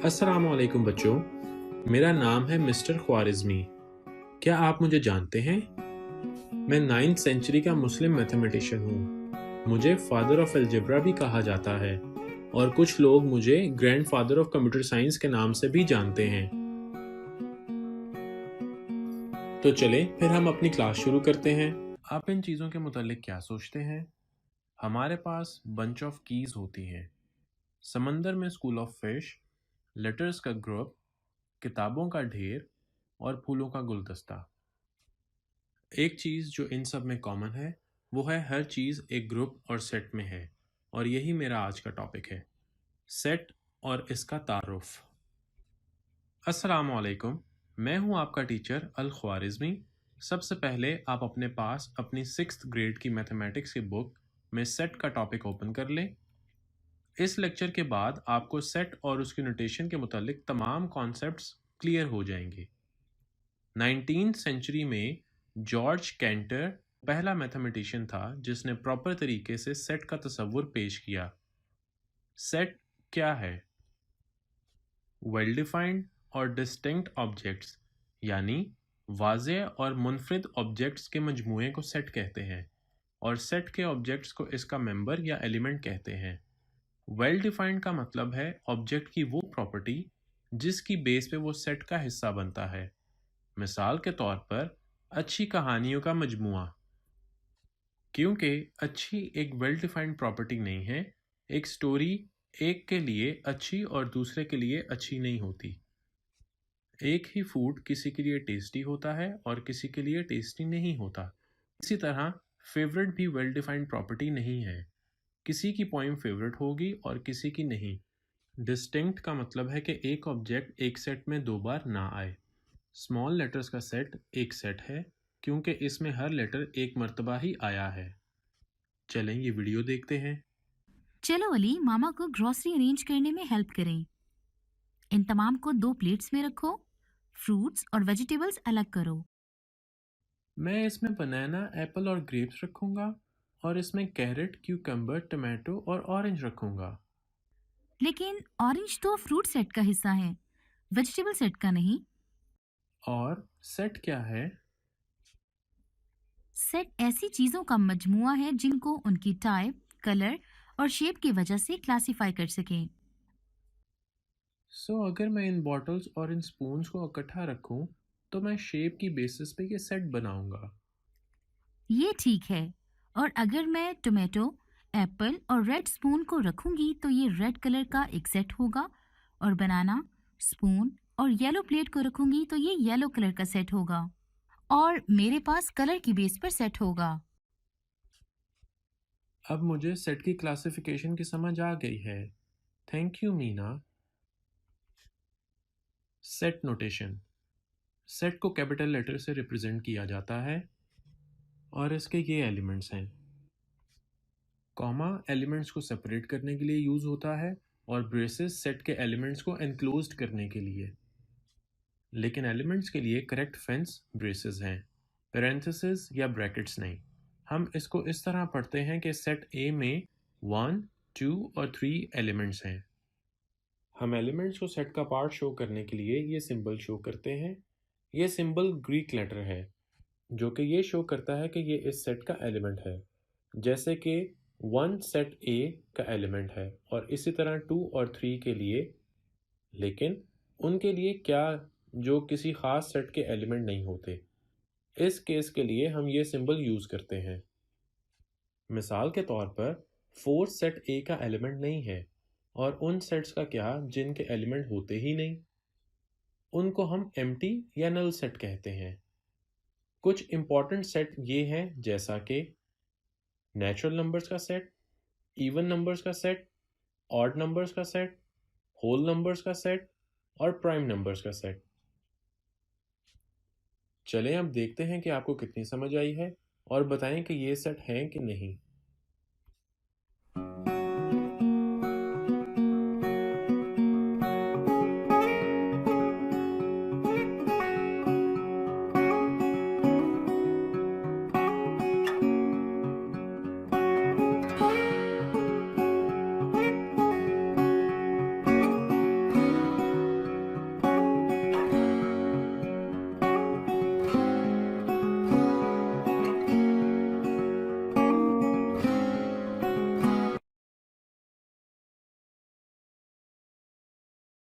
अस्सलामुअलैकुम बच्चों, मेरा नाम है मिस्टर ख्वारिज़मी। क्या आप मुझे जानते हैं? मैं 9th सेंचुरी का मुस्लिम मैथमेटिशियन हूँ। मुझे फादर ऑफ अलजेब्रा भी कहा जाता है और कुछ लोग मुझे ग्रैंडफादर ऑफ कंप्यूटर साइंस के नाम से भी जानते हैं। तो चलें फिर हम अपनी क्लास शुरू करते हैं। आप इन चीज़ों के मुतालिक क्या सोचते हैं? हमारे पास बंच ऑफ कीज़ होती हैं। समंदर में स्कूल ऑफ फिश, लेटर्स का ग्रुप, किताबों का ढेर और फूलों का गुलदस्ता। एक चीज़ जो इन सब में कॉमन है वो है हर चीज़ एक ग्रुप और सेट में है, और यही मेरा आज का टॉपिक है, सेट और इसका तारुफ। अस्सलामुअलैकुम, मैं हूं आपका टीचर अल ख्वारिज़मी। सबसे पहले आप अपने पास अपनी 6th ग्रेड की मैथमेटिक्स की बुक में सेट का टॉपिक ओपन कर लें। इस लेक्चर के बाद आपको सेट और उसकी नोटेशन के मुतालिक तमाम कॉन्सेप्ट्स क्लियर हो जाएंगे। 19th सेंचुरी में जॉर्ज कैंटर पहला मैथमेटिशियन था जिसने प्रॉपर तरीके से सेट का तस्वुर पेश किया। सेट क्या है? वेल डिफाइंड और डिस्टिंक्ट ऑब्जेक्ट्स यानी वाज़ेह और मुनफरिद ऑब्जेक्ट्स के मजमूए को सेट कहते हैं, और सेट के ऑब्जेक्ट्स को इसका मेंबर या एलिमेंट कहते हैं। वेल डिफाइंड का मतलब है ऑब्जेक्ट की वो प्रॉपर्टी जिसकी बेस पे वो सेट का हिस्सा बनता है। मिसाल के तौर पर अच्छी कहानियों का मजमुआ। क्योंकि अच्छी एक वेल डिफाइंड प्रॉपर्टी नहीं है, एक स्टोरी एक के लिए अच्छी और दूसरे के लिए अच्छी नहीं होती। एक ही फूड किसी के लिए टेस्टी होता है और किसी के लिए टेस्टी नहीं होता। इसी तरह फेवरेट भी वेल डिफाइंड प्रॉपर्टी नहीं है, किसी की पोइम फेवरेट होगी और किसी की नहीं। डिस्टिंक्ट का मतलब है कि एक ऑब्जेक्ट एक सेट में दो बार ना आए। स्मॉल लेटर्स का सेट एक सेट है क्योंकि इसमें हर लेटर एक मर्तबा ही आया है। चलें ये वीडियो देखते हैं। चलो अली, मामा को ग्रोसरी अरेंज करने में हेल्प करें। इन तमाम को 2 प्लेट्स में रखो। फ्रूट्स और वेजिटेबल्स अलग करो। मैं इसमें बनाना, एप्पल और ग्रेप्स रखूंगा, और इसमें कैरेट, क्यूकम्बर, टमाटो और ऑरेंज रखूंगा। लेकिन ऑरेंज तो फ्रूट सेट का हिस्सा है, वेजिटेबल सेट का नहीं। और सेट क्या है? सेट ऐसी चीजों का मजमुआ है जिनको उनकी टाइप, कलर और शेप की वजह से क्लासिफाई कर सकें। अगर मैं इन बॉटल्स और इन स्पून्स को इकट्ठा रखूं तो मैं शेप की बेसिस पे ये सेट बनाऊंगा। ये ठीक है। और अगर मैं टोमेटो, एप्पल और रेड स्पून को रखूंगी तो ये रेड कलर का एक सेट होगा। और बनाना, स्पून और येलो प्लेट को रखूंगी तो ये येलो कलर का सेट होगा। और मेरे पास कलर की बेस पर सेट होगा। अब मुझे सेट की क्लासिफिकेशन की समझ आ गई है। Thank you Meena. Set notation. Set को कैपिटल लेटर से रिप्रेजेंट किया जाता है और इसके ये एलिमेंट्स हैं। कॉमा एलिमेंट्स को सेपरेट करने के लिए यूज होता है और ब्रेसेस सेट के एलिमेंट्स को एनक्लोज्ड करने के लिए। लेकिन एलिमेंट्स के लिए करेक्ट फेंस ब्रेसेस हैं, पैरेंथेसिस या ब्रैकेट्स नहीं। हम इसको इस तरह पढ़ते हैं कि सेट ए में 1, 2 और 3 एलिमेंट्स हैं। हम एलिमेंट्स को सेट का पार्ट शो करने के लिए ये सिंबल शो करते हैं। ये सिंबल ग्रीक लेटर है जो कि ये शो करता है कि ये इस सेट का एलिमेंट है। जैसे कि 1 सेट ए का एलिमेंट है और इसी तरह 2 और 3 के लिए। लेकिन उनके लिए क्या जो किसी खास सेट के एलिमेंट नहीं होते। इस केस के लिए हम ये सिंबल यूज करते हैं। मिसाल के तौर पर 4 सेट ए का एलिमेंट नहीं है, और उन सेट्स का क्या जिनके एलिमेंट होते ही नहीं, उनको हम एम्प्टी या नल सेट कहते हैं। कुछ इंपॉर्टेंट सेट ये हैं जैसा कि नेचुरल नंबर्स का सेट, इवन नंबर्स का सेट, ऑड नंबर्स का सेट, होल नंबर्स का सेट और प्राइम नंबर्स का सेट। चलें अब देखते हैं कि आपको कितनी समझ आई है और बताएं कि ये सेट हैं कि नहीं।